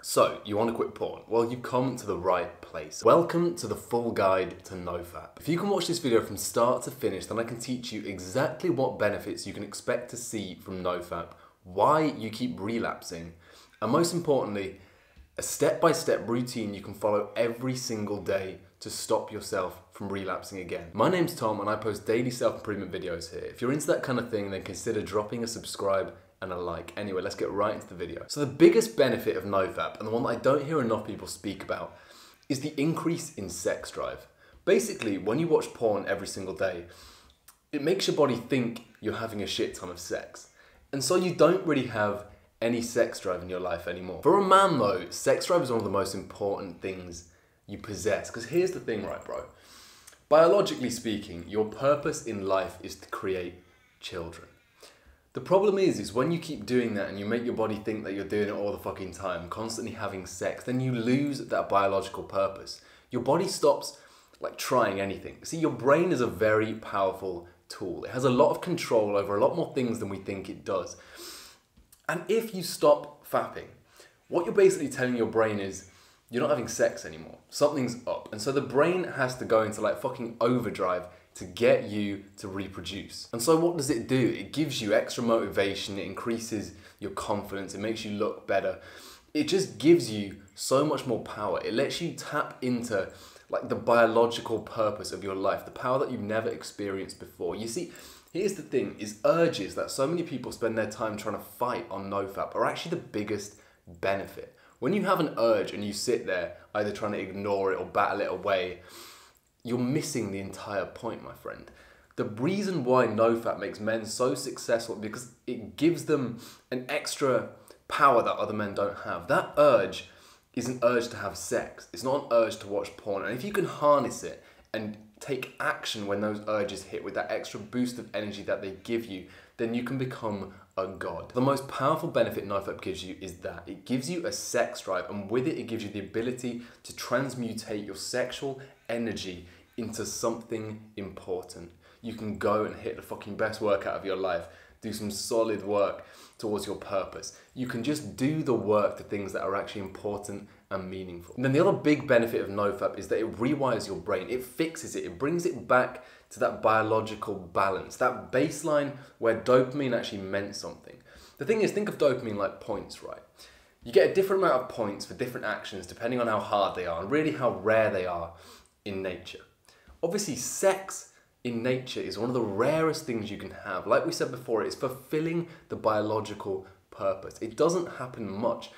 So, you want to quit porn? Well, you've come to the right place. Welcome to the full guide to Nofap. If you can watch this video from start to finish, then I can teach you exactly what benefits you can expect to see from Nofap, why you keep relapsing, and most importantly, a step-by-step routine you can follow every single day to stop yourself from relapsing again. My name's Tom and I post daily self-improvement videos here. If you're into that kind of thing, then consider dropping a subscribe and a like. Anyway, let's get right into the video. So the biggest benefit of Nofap, and the one that I don't hear enough people speak about, is the increase in sex drive. Basically, when you watch porn every single day, it makes your body think you're having a shit ton of sex. And so you don't really have any sex drive in your life anymore. For a man though, sex drive is one of the most important things you possess. Because here's the thing, right, bro? Biologically speaking, your purpose in life is to create children. The problem is when you keep doing that and you make your body think that you're doing it all the fucking time, constantly having sex, then you lose that biological purpose. Your body stops trying anything. See, your brain is a very powerful tool. It has a lot of control over a lot more things than we think it does. And if you stop fapping, what you're basically telling your brain is you're not having sex anymore. Something's up. And so the brain has to go into fucking overdrive to get you to reproduce. And so what does it do? It gives you extra motivation, it increases your confidence, it makes you look better. It just gives you so much more power. It lets you tap into the biological purpose of your life, the power that you've never experienced before. You see, here's the thing, is urges that so many people spend their time trying to fight on Nofap are actually the biggest benefit. When you have an urge and you sit there either trying to ignore it or battle it away, you're missing the entire point, my friend. The reason why Nofap makes men so successful is because it gives them an extra power that other men don't have. That urge is an urge to have sex. It's not an urge to watch porn. And if you can harness it and take action when those urges hit with that extra boost of energy that they give you, then you can become a god. The most powerful benefit Nofap gives you is that it gives you a sex drive, and with it, it gives you the ability to transmutate your sexual energy into something important. You can go and hit the fucking best workout of your life, do some solid work towards your purpose. You can just do the work to things that are actually important and meaningful. And then the other big benefit of Nofap is that it rewires your brain. It fixes it. It brings it back to that biological balance, that baseline where dopamine actually meant something. The thing is, think of dopamine like points, right? You get a different amount of points for different actions depending on how hard they are and really how rare they are in nature. Obviously, sex in nature is one of the rarest things you can have. Like we said before, it's fulfilling the biological purpose. It doesn't happen much.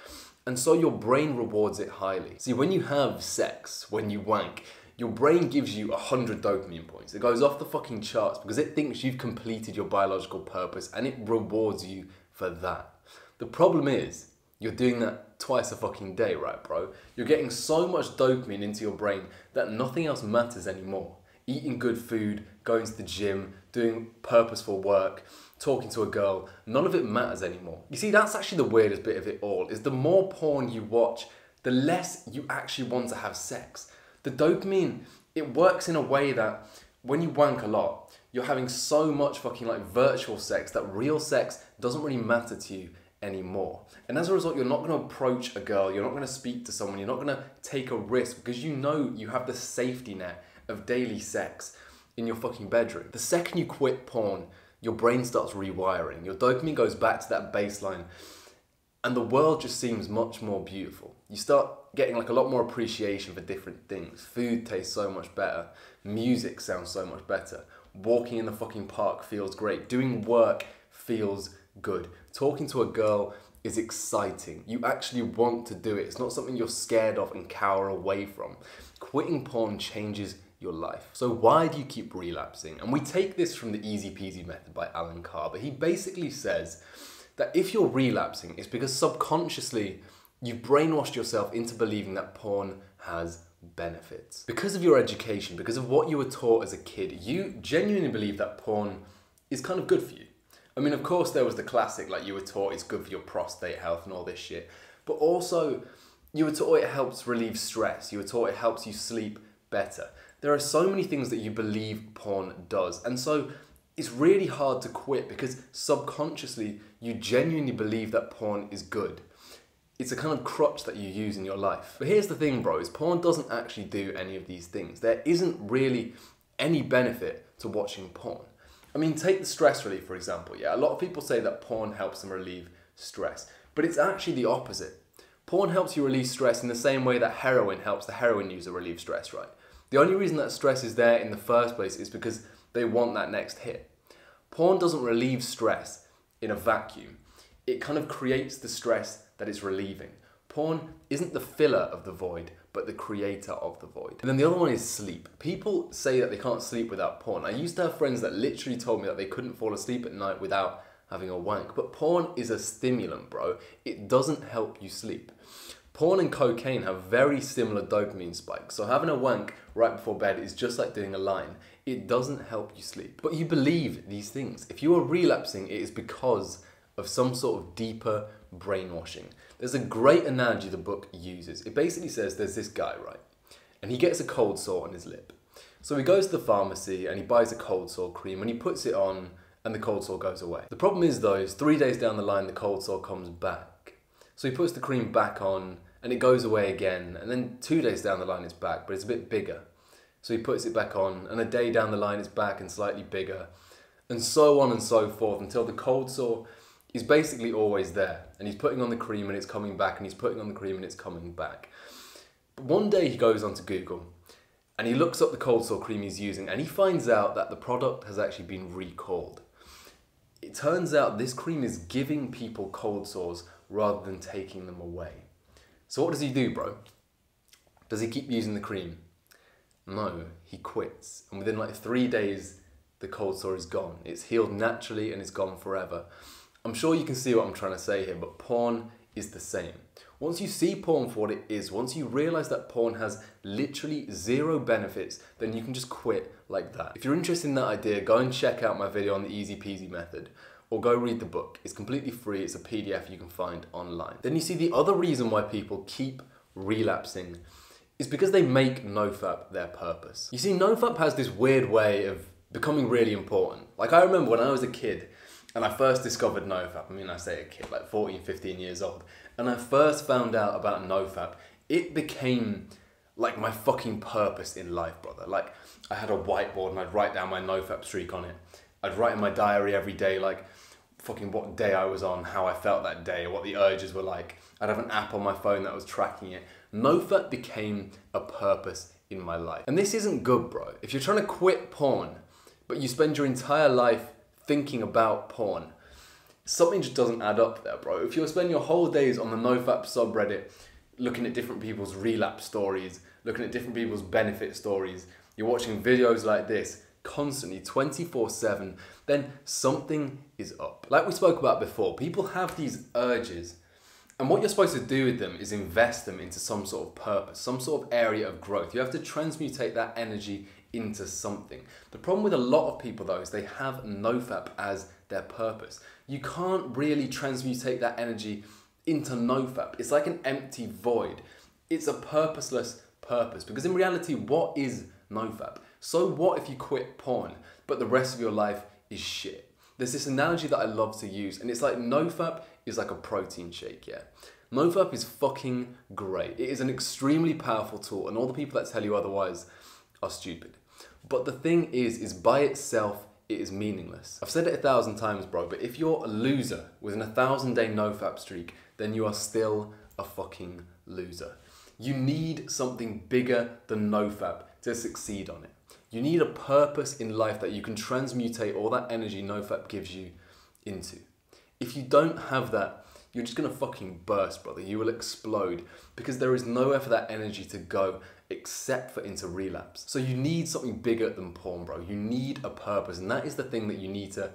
And so your brain rewards it highly. See, when you have sex, when you wank, your brain gives you 100 dopamine points. It goes off the fucking charts because it thinks you've completed your biological purpose and it rewards you for that. The problem is, you're doing that twice a fucking day, right, bro? You're getting so much dopamine into your brain that nothing else matters anymore. Eating good food, going to the gym, doing purposeful work, talking to a girl, none of it matters anymore. You see, that's actually the weirdest bit of it all, is the more porn you watch, the less you actually want to have sex. The dopamine, it works in a way that when you wank a lot, you're having so much fucking virtual sex that real sex doesn't really matter to you anymore. And as a result, you're not going to approach a girl, you're not going to speak to someone, you're not going to take a risk because you know you have the safety net of daily sex in your fucking bedroom. The second you quit porn, your brain starts rewiring, your dopamine goes back to that baseline, and the world just seems much more beautiful. You start getting a lot more appreciation for different things. Food tastes so much better, music sounds so much better, walking in the fucking park feels great, doing work feels good. Talking to a girl is exciting. You actually want to do it. It's not something you're scared of and cower away from. Quitting porn changes your life. So why do you keep relapsing? And we take this from the Easy Peasy Method by Alan Carr, but he basically says that if you're relapsing, it's because subconsciously you've brainwashed yourself into believing that porn has benefits. Because of your education, because of what you were taught as a kid, you genuinely believe that porn is kind of good for you. I mean, of course, there was the classic, you were taught it's good for your prostate health and all this shit. But also, you were taught it helps relieve stress. You were taught it helps you sleep better. There are so many things that you believe porn does. And so, it's really hard to quit because subconsciously, you genuinely believe that porn is good. It's a kind of crutch that you use in your life. But here's the thing, bro, is porn doesn't actually do any of these things. There isn't really any benefit to watching porn. I mean, take the stress relief, for example. Yeah, a lot of people say that porn helps them relieve stress, but it's actually the opposite. Porn helps you relieve stress in the same way that heroin helps the heroin user relieve stress, right? The only reason that stress is there in the first place is because they want that next hit. Porn doesn't relieve stress in a vacuum. It kind of creates the stress that it's relieving. Porn isn't the filler of the void, but the creator of the void. And then the other one is sleep. People say that they can't sleep without porn. I used to have friends that literally told me that they couldn't fall asleep at night without having a wank. But porn is a stimulant, bro. It doesn't help you sleep. Porn and cocaine have very similar dopamine spikes, so having a wank right before bed is just like doing a line. It doesn't help you sleep. But you believe these things. If you are relapsing, it is because of some sort of deeper brainwashing. There's a great analogy the book uses. It basically says there's this guy, right? And he gets a cold sore on his lip. So he goes to the pharmacy and he buys a cold sore cream and he puts it on and the cold sore goes away. The problem is though, 3 days down the line, the cold sore comes back. So he puts the cream back on and it goes away again, and then 2 days down the line it's back, but it's a bit bigger. So he puts it back on, and a day down the line it's back and slightly bigger, and so on and so forth until the cold sore is basically always there. And he's putting on the cream and it's coming back, and he's putting on the cream and it's coming back. But one day he goes onto Google and he looks up the cold sore cream he's using and he finds out that the product has actually been recalled. It turns out this cream is giving people cold sores rather than taking them away. So what does he do, bro? Does he keep using the cream? No, he quits. And within like 3 days, the cold sore is gone. It's healed naturally and it's gone forever. I'm sure you can see what I'm trying to say here, but porn is the same. Once you see porn for what it is, once you realize that porn has literally zero benefits, then you can just quit like that. If you're interested in that idea, go and check out my video on the easy peasy method, or go read the book. It's completely free. It's a PDF you can find online. Then you see the other reason why people keep relapsing is because they make Nofap their purpose. You see, Nofap has this weird way of becoming really important. Like I remember when I was a kid and I first discovered Nofap, I mean I say a kid, like 14, 15 years old, and I first found out about Nofap, it became like my fucking purpose in life, brother. Like I had a whiteboard and I'd write down my Nofap streak on it. I'd write in my diary every day, like fucking what day I was on, how I felt that day, what the urges were like. I'd have an app on my phone that was tracking it. Nofap became a purpose in my life. And this isn't good, bro. If you're trying to quit porn, but you spend your entire life thinking about porn, something just doesn't add up there, bro. If you're spending your whole days on the Nofap subreddit, looking at different people's relapse stories, looking at different people's benefit stories, you're watching videos like this, constantly 24/7, then something is up. Like we spoke about before, people have these urges and what you're supposed to do with them is invest them into some sort of purpose, some sort of area of growth. You have to transmutate that energy into something. The problem with a lot of people though is they have Nofap as their purpose. You can't really transmutate that energy into Nofap. It's like an empty void. It's a purposeless purpose because in reality, what is Nofap? So what if you quit porn, but the rest of your life is shit? There's this analogy that I love to use, and it's like Nofap is like a protein shake, yeah? Nofap is fucking great. It is an extremely powerful tool, and all the people that tell you otherwise are stupid. But the thing is by itself, it is meaningless. I've said it 1,000 times, bro, but if you're a loser with an 1,000-day Nofap streak, then you are still a fucking loser. You need something bigger than Nofap to succeed on it. You need a purpose in life that you can transmutate all that energy Nofap gives you into. If you don't have that, you're just gonna fucking burst, brother. You will explode because there is nowhere for that energy to go except for into relapse. So you need something bigger than porn, bro. You need a purpose, and that is the thing that you need to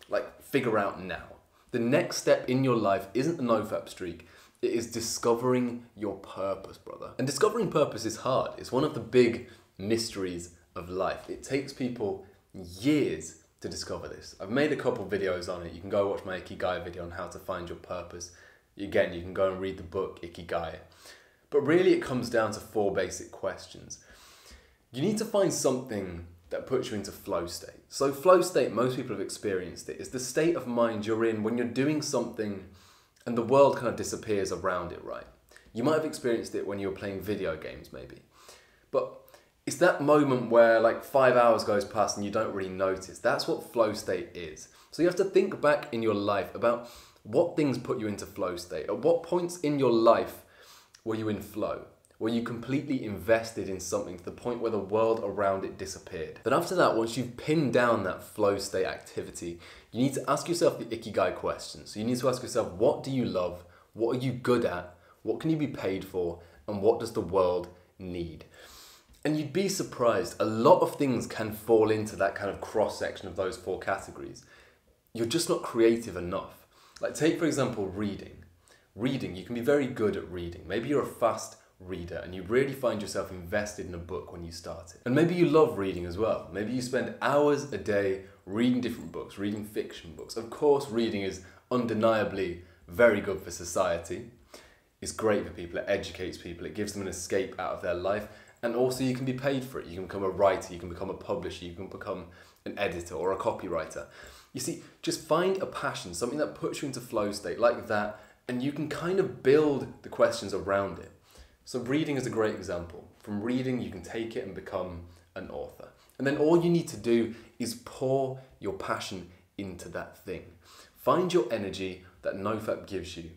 like figure out now. The next step in your life isn't the Nofap streak. It is discovering your purpose, brother. And discovering purpose is hard. It's one of the big mysteries of life. It takes people years to discover this. I've made a couple videos on it. You can go watch my Ikigai video on how to find your purpose. Again, you can go and read the book Ikigai. But really it comes down to 4 basic questions. You need to find something that puts you into flow state. So flow state, most people have experienced it, is the state of mind you're in when you're doing something and the world kind of disappears around it, right? You might have experienced it when you were playing video games maybe, but it's that moment where like 5 hours goes past and you don't really notice. That's what flow state is. So you have to think back in your life about what things put you into flow state. At what points in your life were you in flow? Were you completely invested in something to the point where the world around it disappeared? Then after that, once you've pinned down that flow state activity, you need to ask yourself the Ikigai question. So you need to ask yourself, what do you love? What are you good at? What can you be paid for? And what does the world need? And you'd be surprised, a lot of things can fall into that kind of cross-section of those 4 categories. You're just not creative enough. Like take, for example, reading. Reading, you can be very good at reading. Maybe you're a fast reader and you really find yourself invested in a book when you start it. And maybe you love reading as well. Maybe you spend hours a day reading different books, reading fiction books. Of course, reading is undeniably very good for society. It's great for people, it educates people, it gives them an escape out of their life. And also you can be paid for it. You can become a writer, you can become a publisher, you can become an editor or a copywriter. You see, just find a passion, something that puts you into flow state like that, and you can kind of build the questions around it. So reading is a great example. From reading, you can take it and become an author. And then all you need to do is pour your passion into that thing. Find your energy that Nofap gives you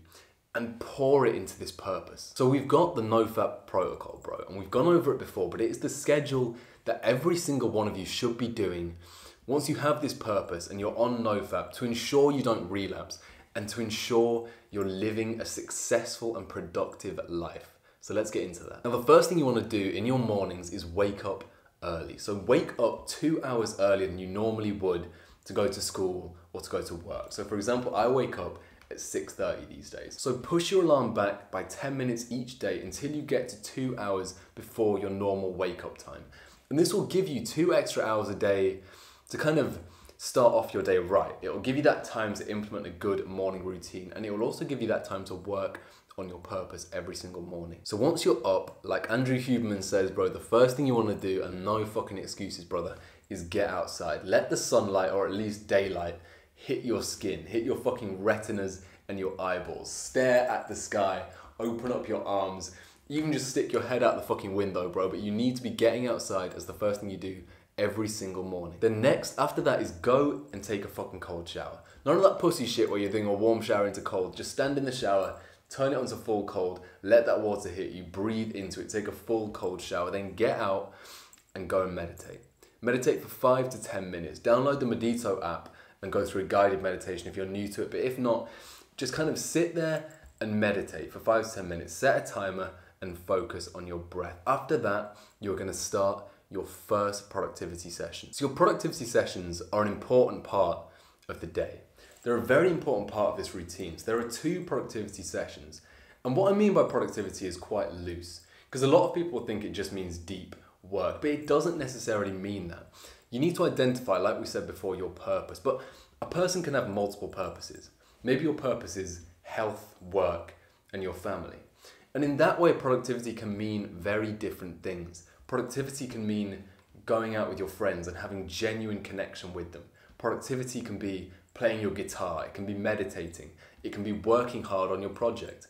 and pour it into this purpose. So we've got the Nofap Protocol, bro, and we've gone over it before, but it is the schedule that every single one of you should be doing once you have this purpose and you're on Nofap to ensure you don't relapse and to ensure you're living a successful and productive life. So let's get into that. Now, the first thing you want to do in your mornings is wake up early. So wake up 2 hours earlier than you normally would to go to school or to go to work. So for example, I wake up at 6:30 these days. So push your alarm back by 10 minutes each day until you get to 2 hours before your normal wake up time. And this will give you 2 extra hours a day to kind of start off your day right. It will give you that time to implement a good morning routine, and it will also give you that time to work on your purpose every single morning. So once you're up, like Andrew Huberman says, bro, the first thing you want to do, and no fucking excuses, brother, is get outside. Let the sunlight, or at least daylight, hit your skin, hit your fucking retinas and your eyeballs. Stare at the sky, open up your arms, even just stick your head out the fucking window, bro, but you need to be getting outside as the first thing you do every single morning. Then next, after that, is go and take a fucking cold shower. None of that pussy shit where you're doing a warm shower into cold. Just stand in the shower, turn it onto full cold, let that water hit you, breathe into it, take a full cold shower, then get out and go and meditate. Meditate for 5 to 10 minutes. Download the Medito app and go through a guided meditation if you're new to it, but if not, just kind of sit there and meditate for 5 to 10 minutes. Set a timer and focus on your breath. After that, you're going to start your first productivity session. So your productivity sessions are an important part of the day. They're a very important part of this routine. So there are 2 productivity sessions. And what I mean by productivity is quite loose, because a lot of people think it just means deep work, but it doesn't necessarily mean that. You need to identify, like we said before, your purpose. But a person can have multiple purposes. Maybe your purpose is health, work, and your family. And in that way, productivity can mean very different things. Productivity can mean going out with your friends and having genuine connection with them. Productivity can be playing your guitar, it can be meditating, it can be working hard on your project,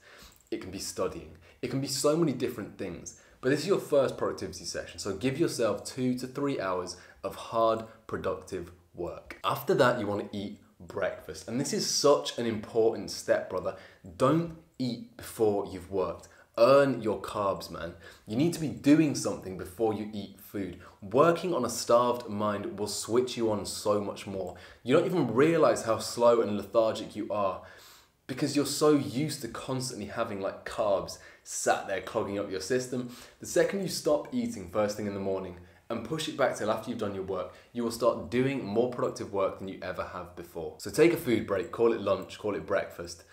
it can be studying, it can be so many different things. But this is your first productivity session, so give yourself 2 to 3 hours of hard, productive work. After that, you want to eat breakfast, and this is such an important step, brother. Don't eat before you've worked. Earn your carbs, man. You need to be doing something before you eat food. Working on a starved mind will switch you on so much more. You don't even realize how slow and lethargic you are because you're so used to constantly having like carbs sat there clogging up your system. The second you stop eating first thing in the morning and push it back till after you've done your work, you will start doing more productive work than you ever have before. So take a food break, call it lunch, call it breakfast.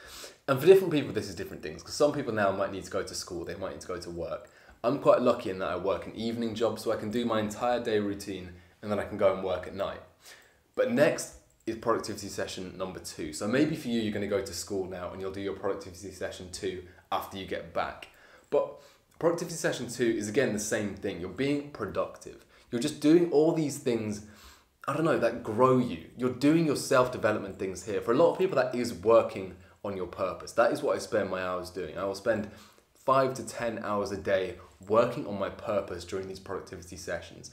And for different people, this is different things, because some people now might need to go to school, they might need to go to work. I'm quite lucky in that I work an evening job, so I can do my entire day routine and then I can go and work at night. But next is productivity session number 2. So maybe for you, you're going to go to school now and you'll do your productivity session 2 after you get back. But productivity session 2 is again the same thing. You're being productive. You're just doing all these things, I don't know, that grow you. You're doing your self-development things here. For a lot of people, that is working on your purpose. That is what I spend my hours doing. I will spend 5 to 10 hours a day working on my purpose during these productivity sessions.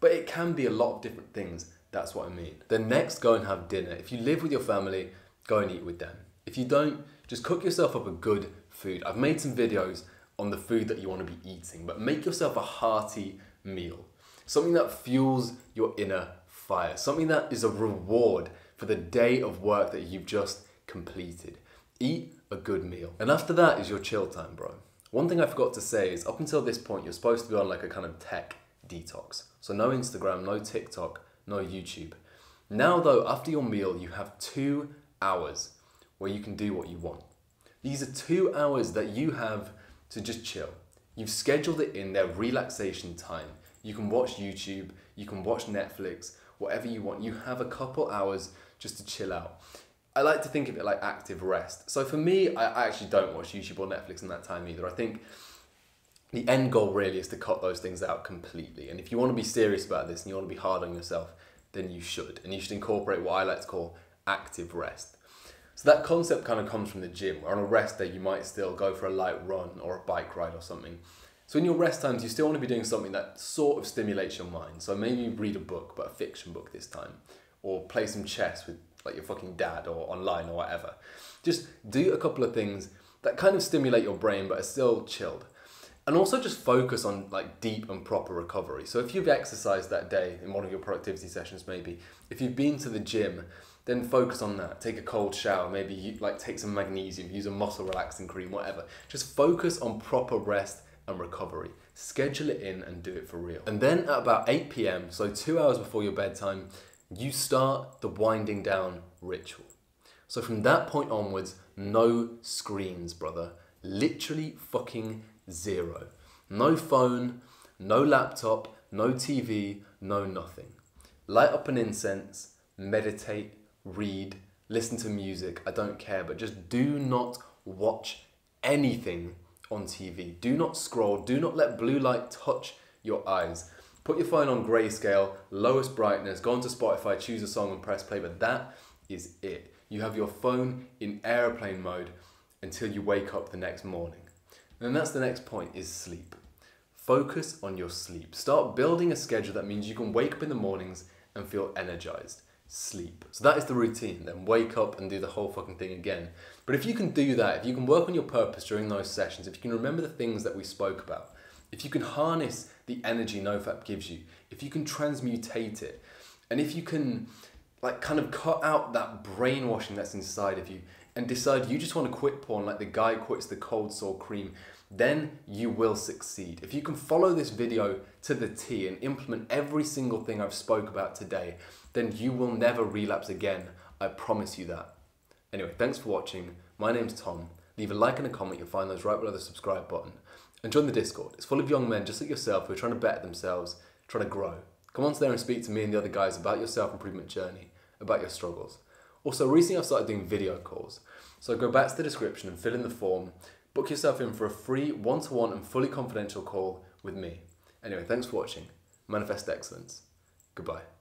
But it can be a lot of different things. That's what I mean. Then next, go and have dinner. If you live with your family, go and eat with them. If you don't, just cook yourself up a good food. I've made some videos on the food that you want to be eating, but make yourself a hearty meal. Something that fuels your inner fire. Something that is a reward for the day of work that you've just completed. Eat a good meal. And after that is your chill time, bro. One thing I forgot to say is up until this point, you're supposed to be on like a kind of tech detox. So no Instagram, no TikTok, no YouTube. Now though, after your meal, you have 2 hours where you can do what you want. These are 2 hours that you have to just chill. You've scheduled it in their relaxation time. You can watch YouTube, you can watch Netflix, whatever you want. You have a couple hours just to chill out. I like to think of it like active rest. So for me, I actually don't watch YouTube or Netflix in that time either. I think the end goal really is to cut those things out completely. And if you want to be serious about this and you want to be hard on yourself, then you should. And you should incorporate what I like to call active rest. So that concept kind of comes from the gym, where on a rest day you might still go for a light run or a bike ride or something. So in your rest times, you still want to be doing something that sort of stimulates your mind. So maybe read a book, but a fiction book this time. Or play some chess with like your fucking dad or online or whatever. Just do a couple of things that kind of stimulate your brain but are still chilled. And also just focus on like deep and proper recovery. So if you've exercised that day in one of your productivity sessions maybe, if you've been to the gym, then focus on that. Take a cold shower, maybe you like take some magnesium, use a muscle relaxing cream, whatever. Just focus on proper rest and recovery. Schedule it in and do it for real. And then at about 8 p.m, so 2 hours before your bedtime, you start the winding down ritual. So from that point onwards, no screens, brother. Literally fucking zero. No phone, no laptop, no TV, no nothing. Light up an incense, meditate, read, listen to music, I don't care, but just do not watch anything on TV. Do not scroll, do not let blue light touch your eyes. Put your phone on grayscale, lowest brightness, go onto Spotify, choose a song and press play, but that is it. You have your phone in airplane mode until you wake up the next morning. And that's the next point, is sleep. Focus on your sleep. Start building a schedule that means you can wake up in the mornings and feel energized. Sleep. So that is the routine. Then wake up and do the whole fucking thing again. But if you can do that, if you can work on your purpose during those sessions, if you can remember the things that we spoke about, if you can harness the energy Nofap gives you, if you can transmutate it, and if you can like kind of cut out that brainwashing that's inside of you and decide you just want to quit porn like the guy quits the cold sore cream, then you will succeed. If you can follow this video to the T and implement every single thing I've spoke about today, then you will never relapse again. I promise you that. Anyway, thanks for watching. My name's Tom. Leave a like and a comment. You'll find those right below the subscribe button. And join the Discord. It's full of young men just like yourself who are trying to better themselves, trying to grow. Come on there and speak to me and the other guys about your self-improvement journey, about your struggles. Also, recently I've started doing video calls. So go back to the description and fill in the form. Book yourself in for a free one-to-one and fully confidential call with me. Anyway, thanks for watching. Manifest excellence. Goodbye.